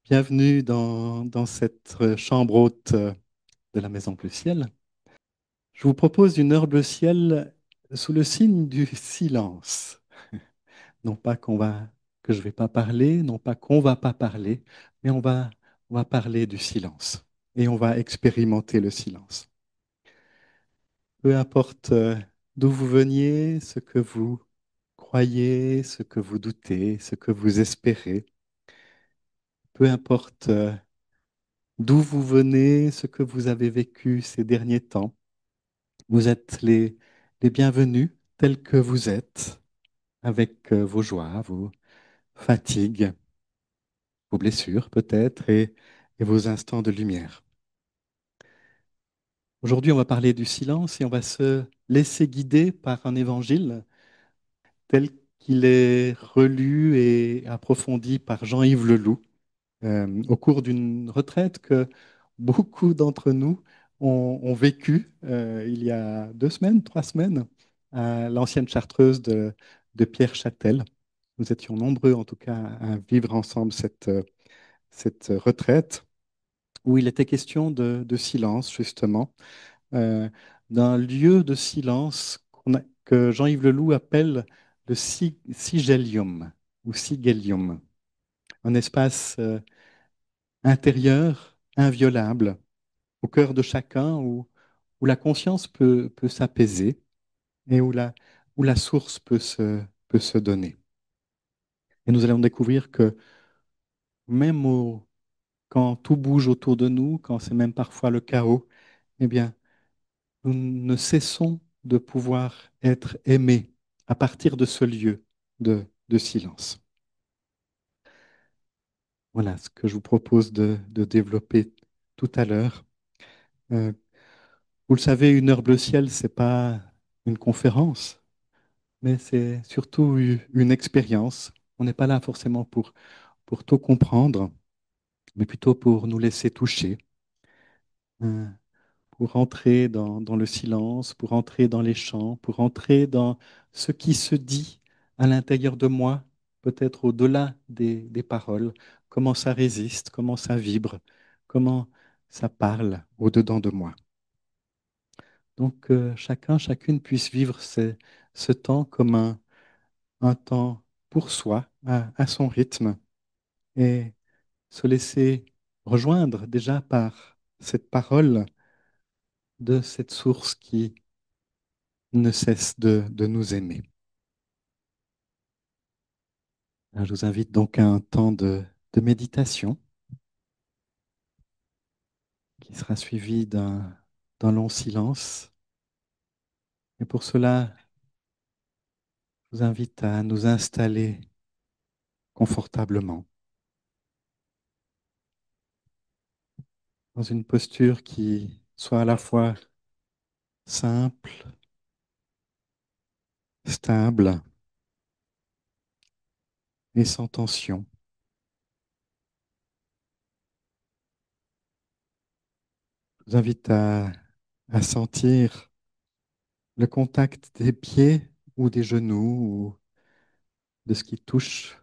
Bienvenue dans cette chambre haute de la Maison Bleu Ciel. Je vous propose une heure bleu ciel sous le signe du silence. Non pas que je ne vais pas parler, non pas qu'on va pas parler, mais on va parler du silence et on va expérimenter le silence. Peu importe d'où vous veniez, ce que vous croyez, ce que vous doutez, ce que vous espérez, peu importe d'où vous venez, ce que vous avez vécu ces derniers temps. Vous êtes les bienvenus tels que vous êtes, avec vos joies, vos fatigues, vos blessures peut-être et vos instants de lumière. Aujourd'hui, on va parler du silence et on va se laisser guider par un évangile tel qu'il est relu et approfondi par Jean-Yves Leloup au cours d'une retraite que beaucoup d'entre nous ont vécu il y a 2 semaines, 3 semaines, à l'ancienne chartreuse de Pierre Châtel. Nous étions nombreux, en tout cas, à vivre ensemble cette retraite où il était question de silence, justement, euh, d'un lieu de silence que Jean-Yves Leloup appelle le sigillium ou sigillium, un espace intérieur, inviolable, au cœur de chacun, où la conscience peut s'apaiser et où la source peut se donner. Et nous allons découvrir que même quand tout bouge autour de nous, quand c'est même parfois le chaos, eh bien, nous ne cessons de pouvoir être aimés à partir de ce lieu de silence. Voilà ce que je vous propose de développer tout à l'heure. Euh, Vous le savez, une heure bleu ciel, c'est pas une conférence, mais c'est surtout une expérience. On n'est pas là forcément pour tout comprendre, mais plutôt pour nous laisser toucher, hein, pour entrer dans le silence, pour entrer dans les chants, pour entrer dans ce qui se dit à l'intérieur de moi, peut-être au-delà des paroles, comment ça résiste, comment ça vibre, comment ça parle au-dedans de moi. Donc, chacun, chacune puisse vivre ce temps comme un temps pour soi, à son rythme, et se laisser rejoindre déjà par cette parole de cette source qui ne cesse de nous aimer. Alors, je vous invite donc à un temps de méditation qui sera suivi d'un long silence. Et pour cela, je vous invite à nous installer confortablement dans une posture qui soit à la fois simple, stable et sans tension. Je vous invite à sentir le contact des pieds ou des genoux ou de ce qui touche,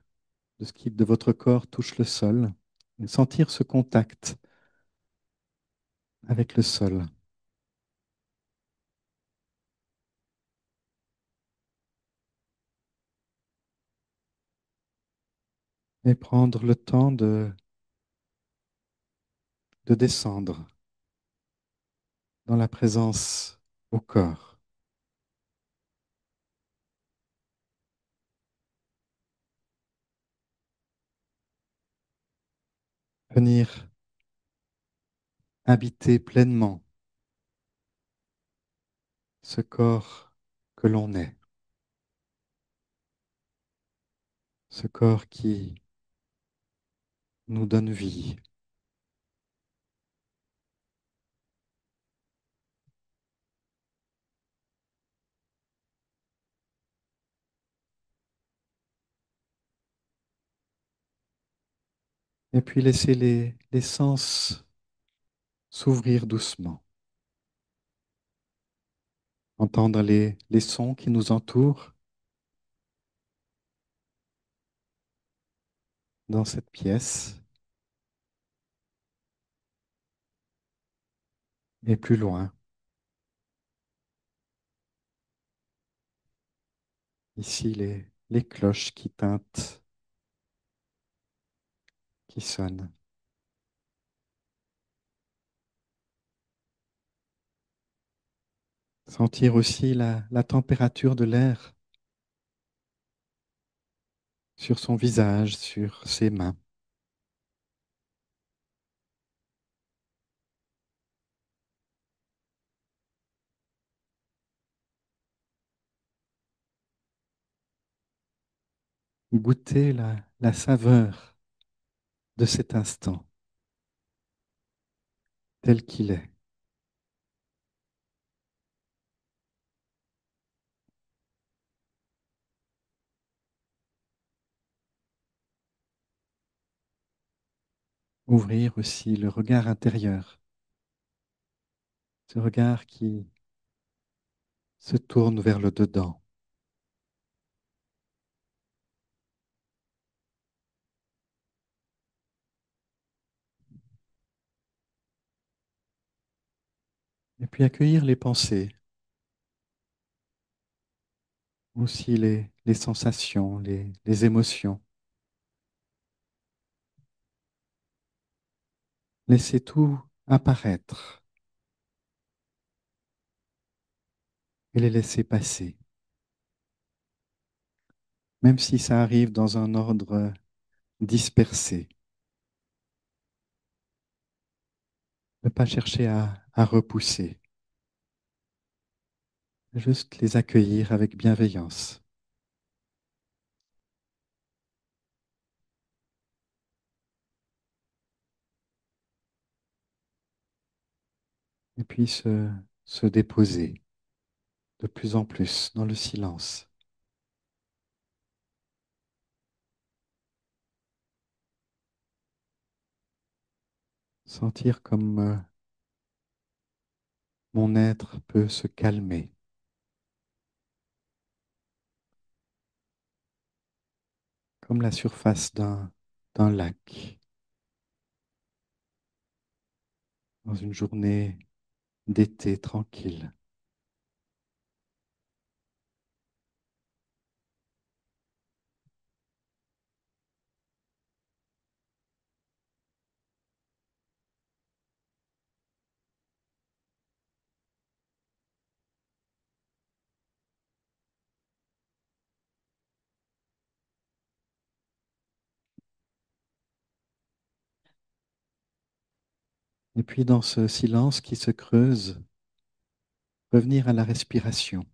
de ce qui de votre corps touche le sol. Et sentir ce contact avec le sol. Et prendre le temps de descendre dans la présence au corps. Venir habiter pleinement ce corps que l'on est. Ce corps qui nous donne vie. Et puis laisser les sens s'ouvrir doucement. Entendre les sons qui nous entourent dans cette pièce. Et plus loin, ici les cloches qui tintent, qui sonnent. Sentir aussi la température de l'air sur son visage, sur ses mains. Goûter la saveur de cet instant tel qu'il est. Ouvrir aussi le regard intérieur, ce regard qui se tourne vers le dedans. Et puis accueillir les pensées, aussi les sensations, les émotions. Laisser tout apparaître et les laisser passer. Même si ça arrive dans un ordre dispersé. Ne pas chercher à repousser, juste les accueillir avec bienveillance. Et puis se déposer de plus en plus dans le silence. Sentir comme mon être peut se calmer, comme la surface d'un lac dans une journée d'été tranquille. Et puis dans ce silence qui se creuse, revenir à la respiration,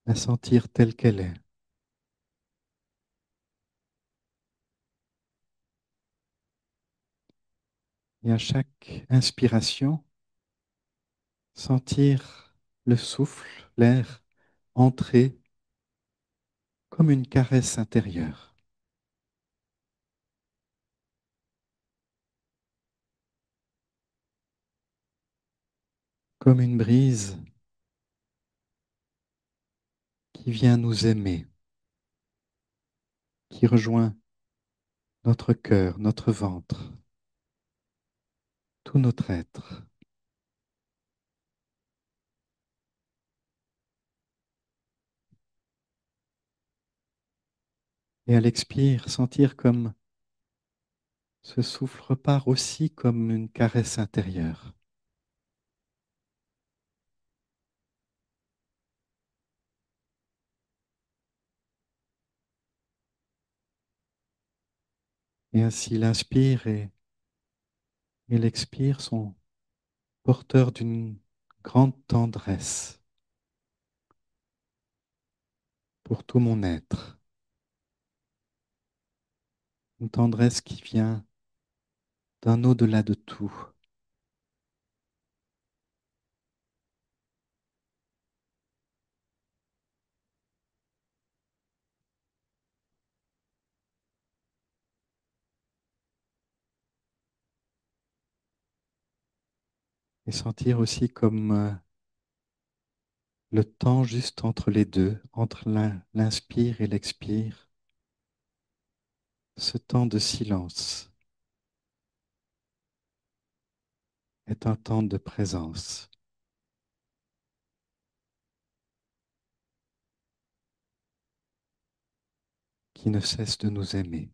la sentir telle qu'elle est. Et à chaque inspiration, sentir le souffle, l'air entrer comme une caresse intérieure, comme une brise qui vient nous aimer, qui rejoint notre cœur, notre ventre, tout notre être. Et à l'expire, sentir comme ce souffle repart aussi comme une caresse intérieure. Et ainsi l'inspire et l'expire sont porteurs d'une grande tendresse pour tout mon être. Une tendresse qui vient d'un au-delà de tout. Et sentir aussi comme le temps juste entre les deux, entre l'inspire et l'expire, ce temps de silence est un temps de présence qui ne cesse de nous aimer.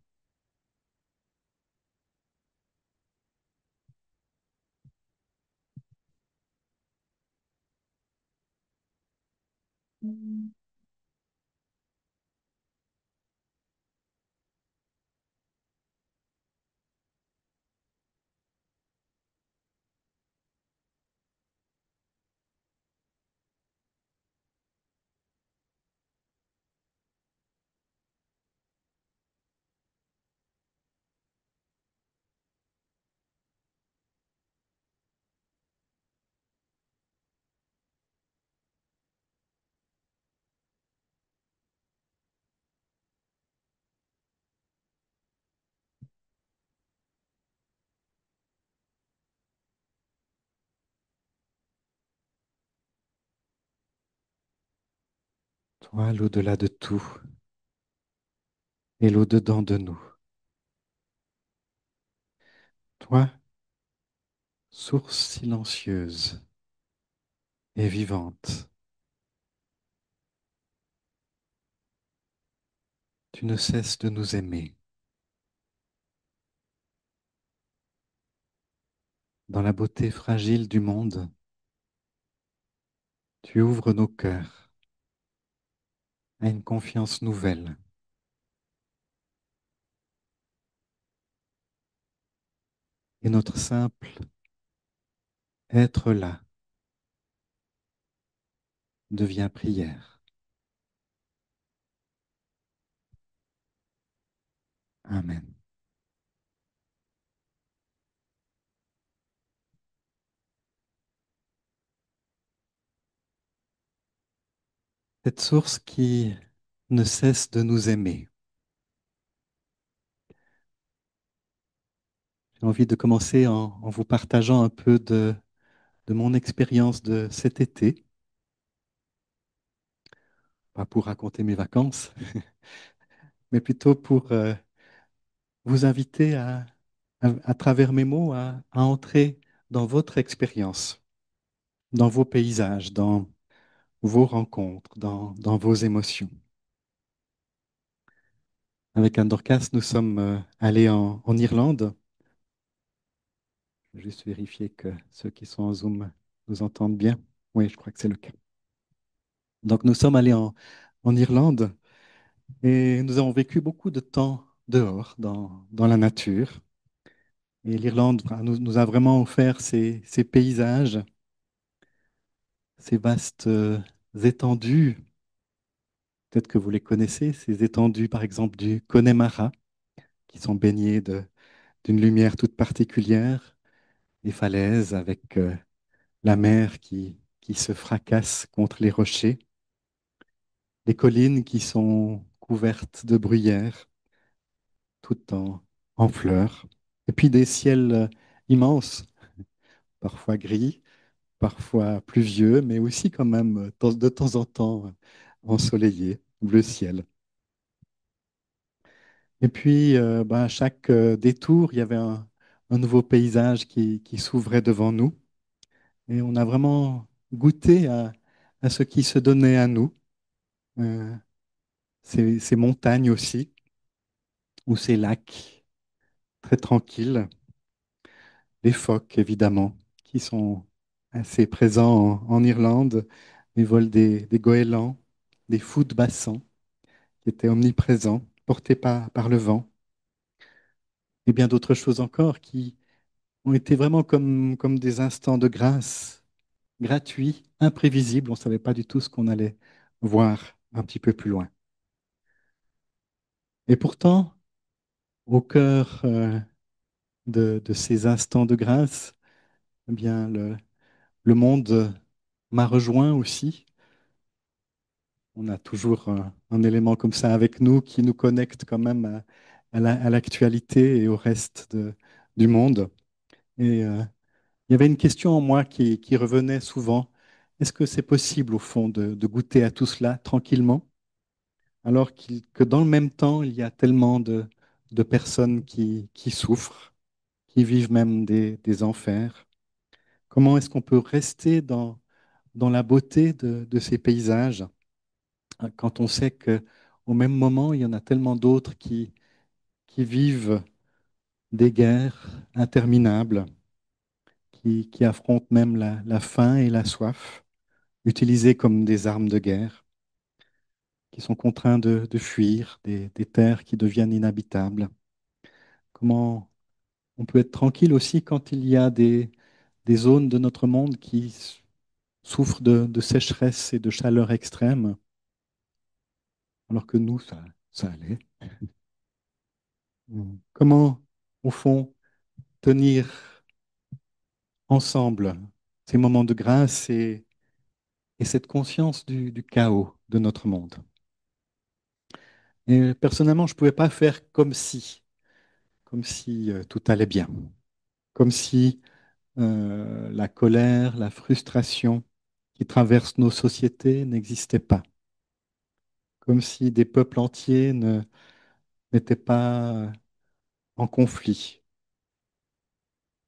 Toi, l'au-delà de tout et l'au-dedans de nous. Toi, source silencieuse et vivante, tu ne cesses de nous aimer. Dans la beauté fragile du monde, tu ouvres nos cœurs à une confiance nouvelle. Et notre simple être là devient prière. Amen. Cette source qui ne cesse de nous aimer. J'ai envie de commencer en vous partageant un peu de mon expérience de cet été, pas pour raconter mes vacances, mais plutôt pour vous inviter à travers mes mots, à entrer dans votre expérience, dans vos paysages, dans vos rencontres, dans vos émotions. Avec Anne Dorcas, nous sommes allés en Irlande. Je vais juste vérifier que ceux qui sont en Zoom nous entendent bien. Oui, je crois que c'est le cas. Donc, nous sommes allés en Irlande et nous avons vécu beaucoup de temps dehors, dans la nature. Et l'Irlande nous a vraiment offert ces paysages, ces vastes étendues. Peut-être que vous les connaissez, ces étendues, par exemple, du Connemara, qui sont baignées d'une lumière toute particulière, des falaises avec la mer qui se fracasse contre les rochers, les collines qui sont couvertes de bruyères, toutes en fleurs, et puis des ciels immenses, parfois gris, parfois pluvieux, mais aussi quand même de temps en temps ensoleillés, bleu ciel. Et puis, à chaque détour, il y avait un nouveau paysage qui s'ouvrait devant nous. Et on a vraiment goûté à ce qui se donnait à nous, euh, ces montagnes aussi, ou ces lacs très tranquilles, les phoques évidemment, qui sont assez présents en Irlande, les vols des goélands, des fous de bassin qui étaient omniprésents, portés par le vent, et bien d'autres choses encore qui ont été vraiment comme des instants de grâce, gratuits, imprévisibles. On ne savait pas du tout ce qu'on allait voir un petit peu plus loin. Et pourtant, au cœur de ces instants de grâce, eh bien, le monde m'a rejoint aussi. On a toujours un élément comme ça avec nous qui nous connecte quand même à l'actualité et au reste du monde. Et il y avait une question en moi qui revenait souvent. Est-ce que c'est possible, au fond, de goûter à tout cela tranquillement, alors que dans le même temps, il y a tellement de personnes qui souffrent, qui vivent même des enfers, Comment est-ce qu'on peut rester dans la beauté de ces paysages quand on sait qu'au même moment, il y en a tellement d'autres qui vivent des guerres interminables, qui affrontent même la faim et la soif, utilisées comme des armes de guerre, qui sont contraints de fuir des terres qui deviennent inhabitables. Comment on peut être tranquille aussi quand il y a des zones de notre monde qui souffrent de sécheresse et de chaleur extrême, alors que nous, ça allait. Comment, au fond, tenir ensemble ces moments de grâce et cette conscience du chaos de notre monde. Et personnellement, je ne pouvais pas faire comme si tout allait bien, comme si la colère, la frustration qui traversent nos sociétés n'existaient pas, comme si des peuples entiers n'étaient pas en conflit,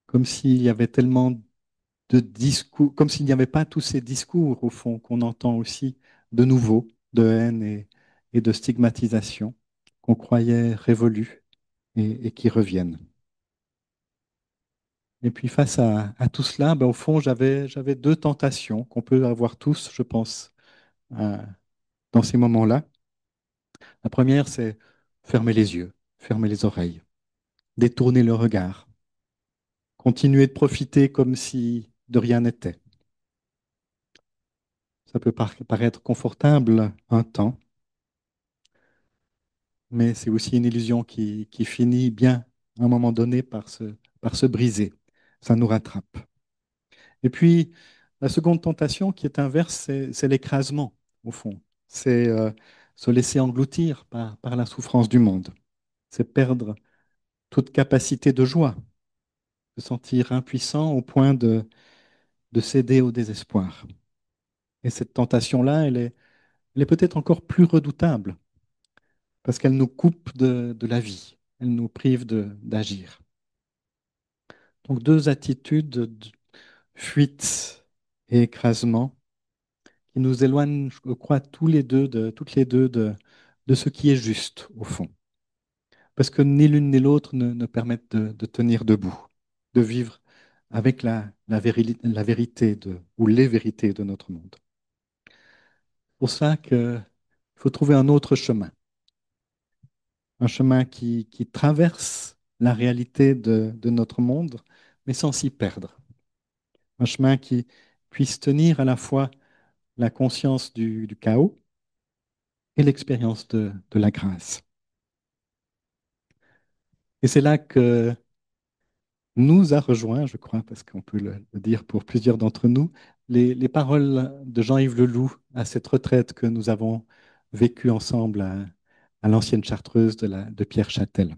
comme s'il y avait tellement de discours, comme s'il n'y avait pas tous ces discours, au fond, qu'on entend aussi de nouveau, de haine et de stigmatisation, qu'on croyait révolus et qui reviennent. Et puis face à tout cela, ben, au fond, j'avais deux tentations qu'on peut avoir tous, je pense, euh, dans ces moments-là. La première, c'est fermer les yeux, fermer les oreilles, détourner le regard, continuer de profiter comme si de rien n'était. Ça peut paraître confortable un temps, mais c'est aussi une illusion qui finit bien à un moment donné par se briser. Ça nous rattrape. Et puis, la seconde tentation qui est inverse, c'est l'écrasement, au fond. C'est se laisser engloutir par la souffrance du monde. C'est perdre toute capacité de joie, se sentir impuissant au point de céder au désespoir. Et cette tentation-là, elle est peut-être encore plus redoutable parce qu'elle nous coupe de la vie, elle nous prive d'agir. Donc deux attitudes de fuite et écrasement qui nous éloignent, je crois, toutes les deux de ce qui est juste, au fond. Parce que ni l'une ni l'autre ne permettent de tenir debout, de vivre avec la vérité ou les vérités de notre monde. C'est pour ça qu'il faut trouver un autre chemin, un chemin qui traverse la réalité de notre monde, mais sans s'y perdre. Un chemin qui puisse tenir à la fois la conscience du chaos et l'expérience de la grâce. Et c'est là que nous a rejoint, je crois, parce qu'on peut le dire pour plusieurs d'entre nous, les paroles de Jean-Yves Leloup à cette retraite que nous avons vécue ensemble à l'ancienne chartreuse de Pierre Châtel.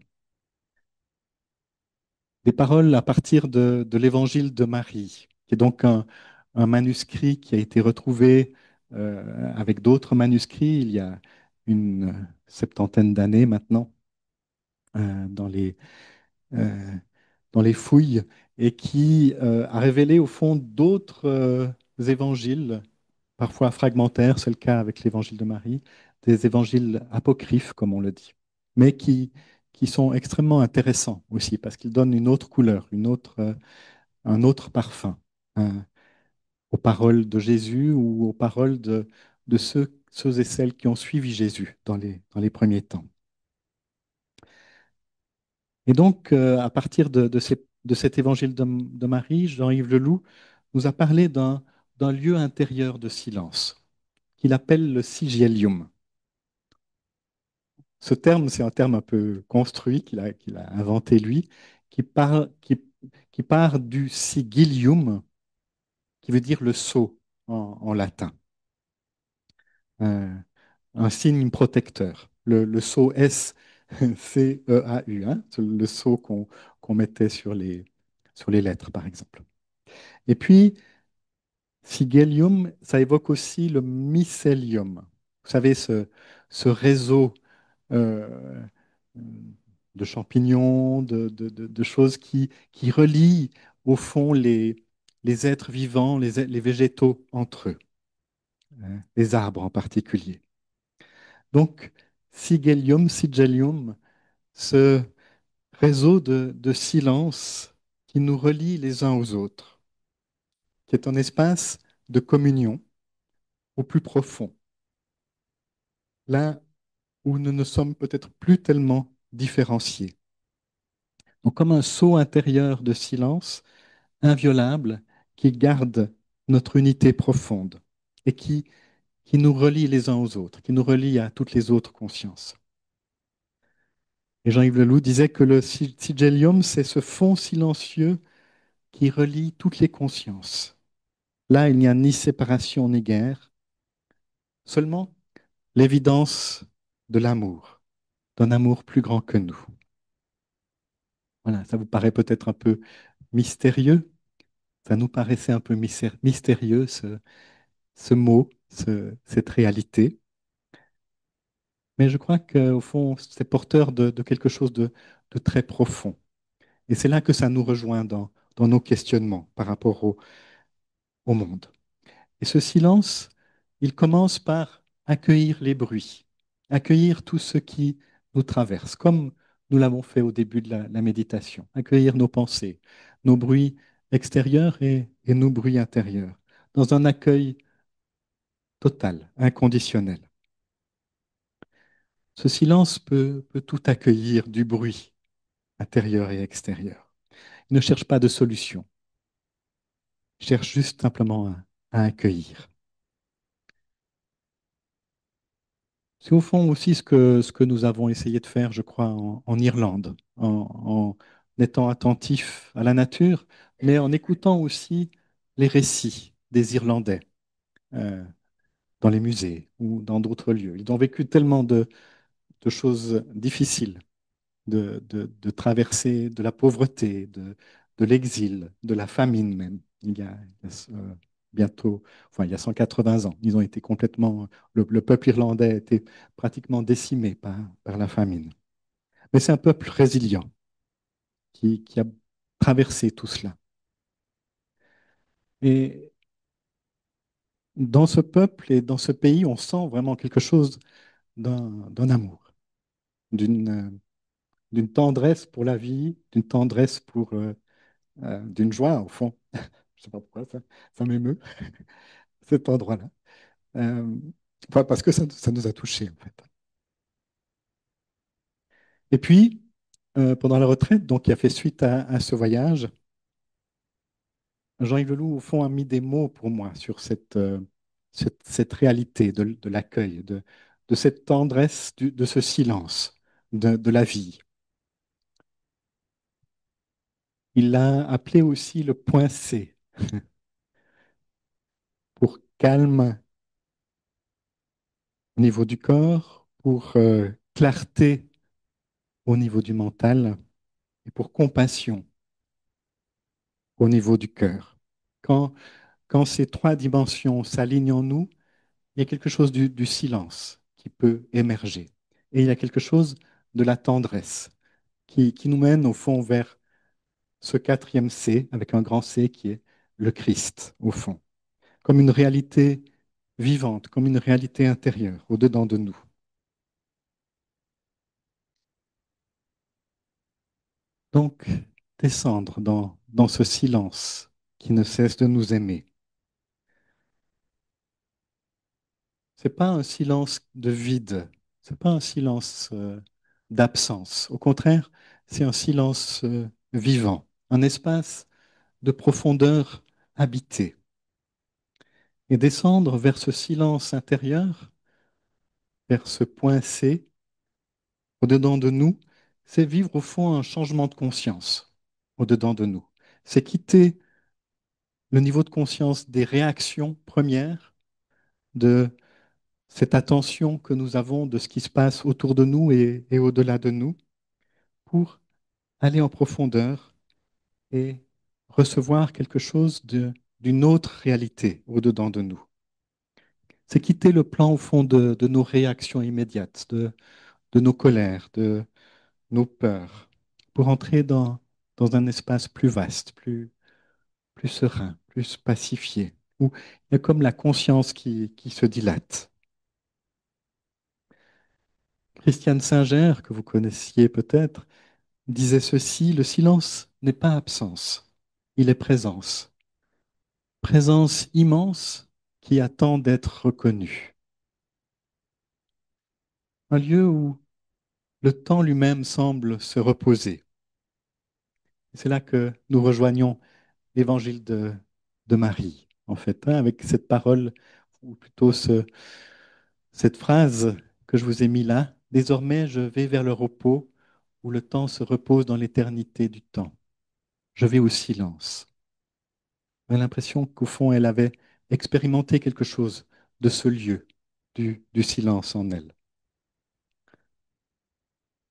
Des paroles à partir de l'Évangile de Marie, qui est donc un manuscrit qui a été retrouvé avec d'autres manuscrits il y a une septantaine d'années maintenant dans euh, dans les fouilles et qui a révélé au fond d'autres évangiles, parfois fragmentaires, c'est le cas avec l'évangile de Marie, des évangiles apocryphes, comme on le dit, mais qui sont extrêmement intéressants aussi parce qu'ils donnent une autre couleur, un autre parfum aux paroles de Jésus ou aux paroles de ceux et celles qui ont suivi Jésus dans les premiers temps. Et donc, à partir de cet évangile de Marie, Jean-Yves Leloup nous a parlé d'un lieu intérieur de silence qu'il appelle le sigillium. Ce terme, c'est un terme un peu construit qu'il a inventé lui, qui part du sigillium, qui veut dire le sceau en latin. Euh, un signe protecteur. Le sceau S-C-E-A-U, hein, c'est le sceau qu'on mettait sur les lettres, par exemple. Et puis, Sigillium, ça évoque aussi le mycélium. Vous savez, ce réseau euh, de champignons, de choses qui relient au fond les êtres vivants, les végétaux entre eux, hein, les arbres en particulier. Donc, Sigillium, ce réseau de silence qui nous relie les uns aux autres, qui est un espace de communion au plus profond, là où nous ne sommes peut-être plus tellement différenciés. Donc, comme un sceau intérieur de silence inviolable qui garde notre unité profonde et qui nous relie les uns aux autres, qui nous relie à toutes les autres consciences. Et Jean-Yves Leloup disait que le sigillium, c'est ce fond silencieux qui relie toutes les consciences. Là, il n'y a ni séparation ni guerre, seulement l'évidence de l'amour, d'un amour plus grand que nous. Voilà, ça vous paraît peut-être un peu mystérieux, ça nous paraissait un peu mystérieux, ce mot, cette réalité. Mais je crois qu'au fond, c'est porteur de quelque chose de très profond. Et c'est là que ça nous rejoint dans nos questionnements par rapport au monde. Et ce silence, il commence par accueillir les bruits, accueillir tout ce qui nous traverse, comme nous l'avons fait au début de la méditation, accueillir nos pensées, nos bruits extérieurs et nos bruits intérieurs, dans un accueil total, inconditionnel. Ce silence peut tout accueillir du bruit intérieur et extérieur. Il ne cherche pas de solution, il cherche juste simplement à accueillir. C'est au fond aussi ce que nous avons essayé de faire, je crois, en Irlande, en étant attentifs à la nature, mais en écoutant aussi les récits des Irlandais euh, dans les musées ou dans d'autres lieux. Ils ont vécu tellement de choses difficiles, de traverser de la pauvreté, de l'exil, de la famine même. Bientôt, enfin il y a 180 ans, ils ont été complètement, le peuple irlandais a été pratiquement décimé par la famine. Mais c'est un peuple résilient qui a traversé tout cela. Et dans ce peuple et dans ce pays, on sent vraiment quelque chose d'un amour, d'une d'une tendresse pour la vie, d'une tendresse d'une joie au fond. Je ne sais pas pourquoi ça m'émeut, cet endroit-là. Euh, enfin, parce que ça nous a touchés, en fait. Et puis, pendant la retraite, donc, qui a fait suite à ce voyage, Jean-Yves Leloup, au fond, a mis des mots pour moi sur cette réalité de l'accueil, de cette tendresse, de ce silence, de la vie. Il l'a appelé aussi le point C, pour calme au niveau du corps, pour clarté au niveau du mental et pour compassion au niveau du cœur. Quand, quand ces trois dimensions s'alignent en nous, il y a quelque chose du silence qui peut émerger. Et il y a quelque chose de la tendresse qui nous mène au fond vers ce quatrième C, avec un grand C qui est le Christ, au fond, comme une réalité vivante, comme une réalité intérieure, au-dedans de nous. Donc, descendre dans ce silence qui ne cesse de nous aimer. C'est pas un silence de vide, c'est pas un silence d'absence. Au contraire, c'est un silence vivant, un espace de profondeur habitée. Et descendre vers ce silence intérieur, vers ce point C, au-dedans de nous, c'est vivre au fond un changement de conscience au-dedans de nous. C'est quitter le niveau de conscience des réactions premières, de cette attention que nous avons de ce qui se passe autour de nous et au-delà de nous, pour aller en profondeur et recevoir quelque chose d'une autre réalité au-dedans de nous. C'est quitter le plan au fond de nos réactions immédiates, de nos colères, de nos peurs, pour entrer dans un espace plus vaste, plus serein, plus pacifié, où il y a comme la conscience qui se dilate. Christiane Singer, que vous connaissiez peut-être, disait ceci, le silence n'est pas absence, il est présence. Présence immense qui attend d'être reconnue. Un lieu où le temps lui-même semble se reposer. C'est là que nous rejoignons l'évangile de Marie, en fait, hein, avec cette parole, ou plutôt cette phrase que je vous ai mis là. Désormais, je vais vers le repos où le temps se repose dans l'éternité du temps. Je vais au silence. On a l'impression qu'au fond, elle avait expérimenté quelque chose de ce lieu, du silence en elle,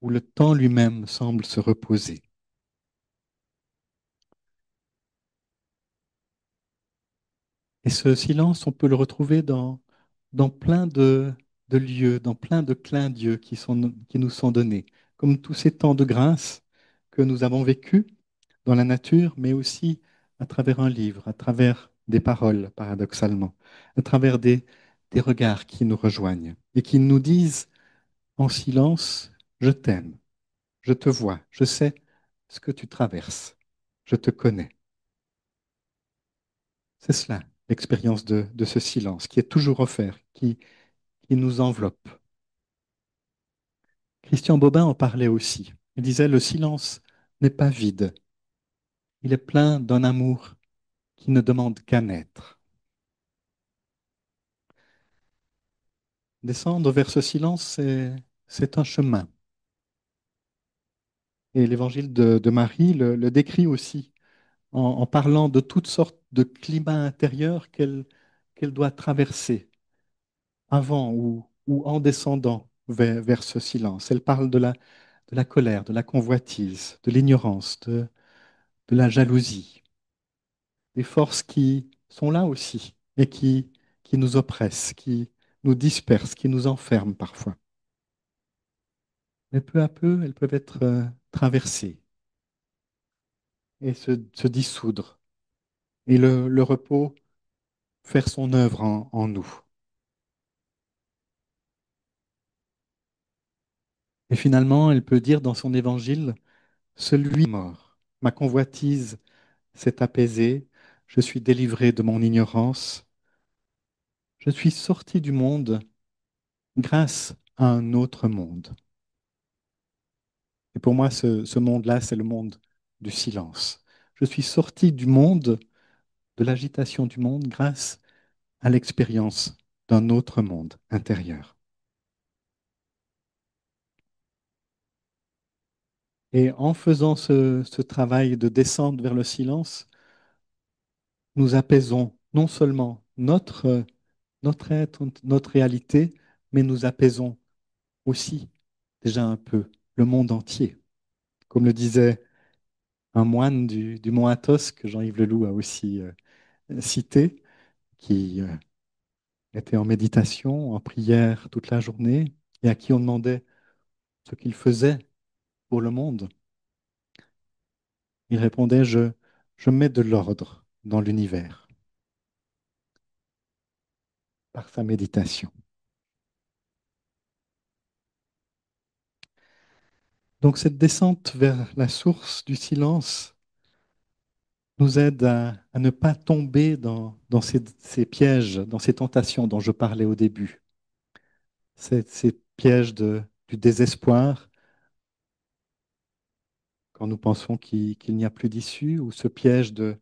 où le temps lui-même semble se reposer. Et ce silence, on peut le retrouver dans plein de lieux, dans plein de clins d'yeux qui nous sont donnés, comme tous ces temps de grâce que nous avons vécus dans la nature, mais aussi à travers un livre, à travers des paroles, paradoxalement, à travers des regards qui nous rejoignent et qui nous disent en silence, je t'aime, je te vois, je sais ce que tu traverses, je te connais. C'est cela, l'expérience de ce silence qui est toujours offert, qui nous enveloppe. Christian Bobin en parlait aussi. Il disait, le silence n'est pas vide, il est plein d'un amour qui ne demande qu'à naître. Descendre vers ce silence, c'est un chemin. Et l'évangile de Marie le décrit aussi en parlant de toutes sortes de climats intérieurs qu'elle doit traverser avant ou en descendant vers ce silence. Elle parle de la colère, de la convoitise, de l'ignorance, de la jalousie, des forces qui sont là aussi et qui nous oppressent, qui nous dispersent, qui nous enferment parfois. Mais peu à peu, elles peuvent être traversées et se dissoudre. Et le repos faire son œuvre en nous. Et finalement, elle peut dire dans son évangile, celui est mort, ma convoitise s'est apaisée, je suis délivré de mon ignorance, je suis sorti du monde grâce à un autre monde. Et pour moi, ce monde-là, c'est le monde du silence. Je suis sorti du monde, de l'agitation du monde, grâce à l'expérience d'un autre monde intérieur. Et en faisant ce travail de descente vers le silence, nous apaisons non seulement notre être, notre réalité, mais nous apaisons aussi déjà un peu le monde entier. Comme le disait un moine du mont Athos, que Jean-Yves Leloup a aussi cité, qui était en méditation, en prière toute la journée, et à qui on demandait ce qu'il faisait pour le monde. Il répondait, je mets de l'ordre dans l'univers par sa méditation. Donc cette descente vers la source du silence nous aide à ne pas tomber dans ces pièges, dans ces tentations dont je parlais au début, ces pièges du désespoir quand nous pensons qu'il n'y a plus d'issue, ou ce piège de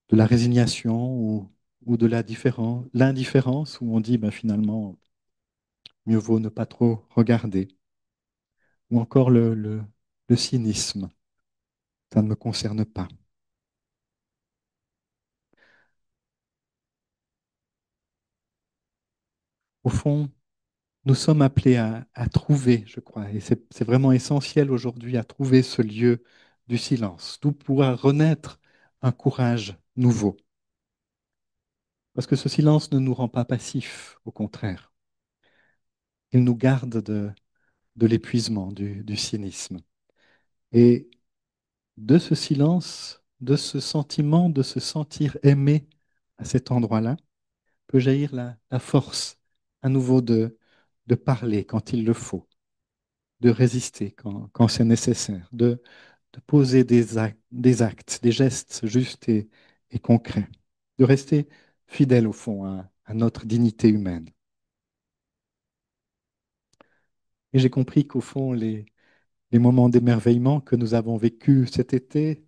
la résignation ou de l'indifférence où on dit ben, finalement, mieux vaut ne pas trop regarder, ou encore le cynisme, ça ne me concerne pas. Au fond, nous sommes appelés à trouver, je crois, et c'est vraiment essentiel aujourd'hui, à trouver ce lieu du silence, d'où pourra renaître un courage nouveau. Parce que ce silence ne nous rend pas passifs, au contraire. Il nous garde de l'épuisement, du cynisme. Et de ce silence de ce sentiment, de se sentir aimé à cet endroit-là, peut jaillir la force à nouveau de parler quand il le faut, de résister quand c'est nécessaire, de poser des gestes justes et concrets, de rester fidèle au fond à notre dignité humaine. Et j'ai compris qu'au fond, les moments d'émerveillement que nous avons vécus cet été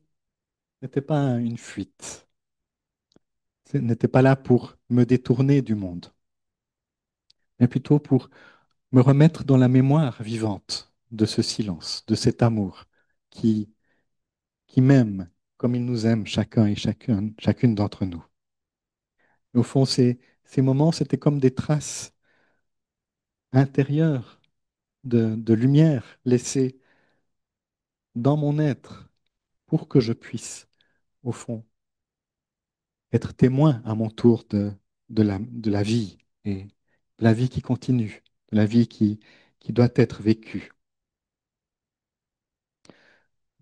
n'étaient pas une fuite, n'étaient pas là pour me détourner du monde, mais plutôt pour me remettre dans la mémoire vivante de ce silence, de cet amour qui, qui m'aime comme il nous aime chacun et chacune d'entre nous. Au fond, ces moments, c'était comme des traces intérieures de lumière laissées dans mon être pour que je puisse, au fond, être témoin à mon tour de la vie et de la vie qui continue, de la vie qui doit être vécue.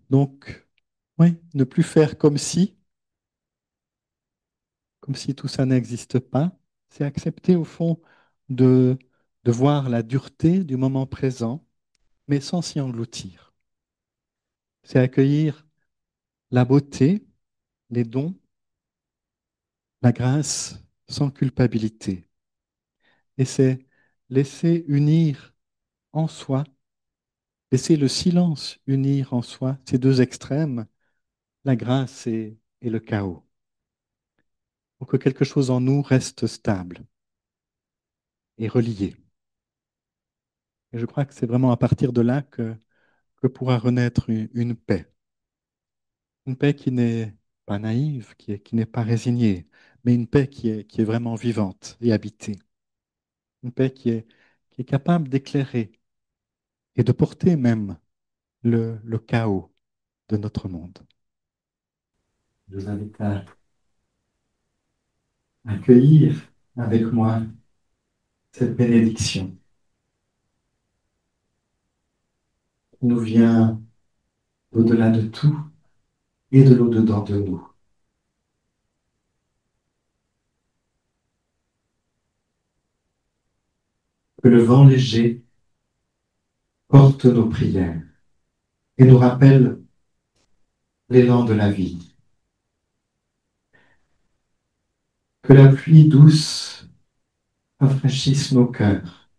Donc, oui, ne plus faire comme si tout ça n'existe pas, c'est accepter au fond de, de voir la dureté du moment présent, mais sans s'y engloutir. C'est accueillir la beauté, les dons, la grâce sans culpabilité. Et c'est laisser unir en soi, laisser le silence unir en soi ces deux extrêmes, la grâce et le chaos, pour que quelque chose en nous reste stable et relié. Et je crois que c'est vraiment à partir de là que pourra renaître une paix. Une paix qui n'est pas naïve, qui n'est pas résignée, mais une paix qui est vraiment vivante et habitée. Une paix qui est capable d'éclairer et de porter même le chaos de notre monde. Je vous invite à accueillir avec moi cette bénédiction qui nous vient au-delà de tout et de l'au-dedans de nous. Que le vent léger porte nos prières et nous rappelle l'élan de la vie. Que la pluie douce rafraîchisse nos cœurs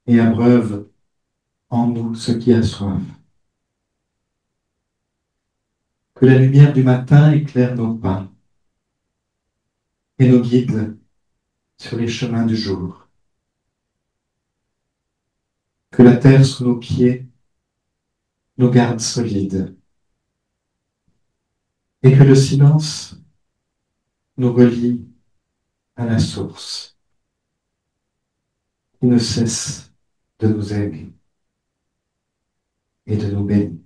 et abreuve en nous ce qui a soif. Que la lumière du matin éclaire nos pas et nous guide sur les chemins du jour. Que la terre sous nos pieds nous garde solides et que le silence nous relie à la source qui ne cesse de nous aimer et de nous bénir.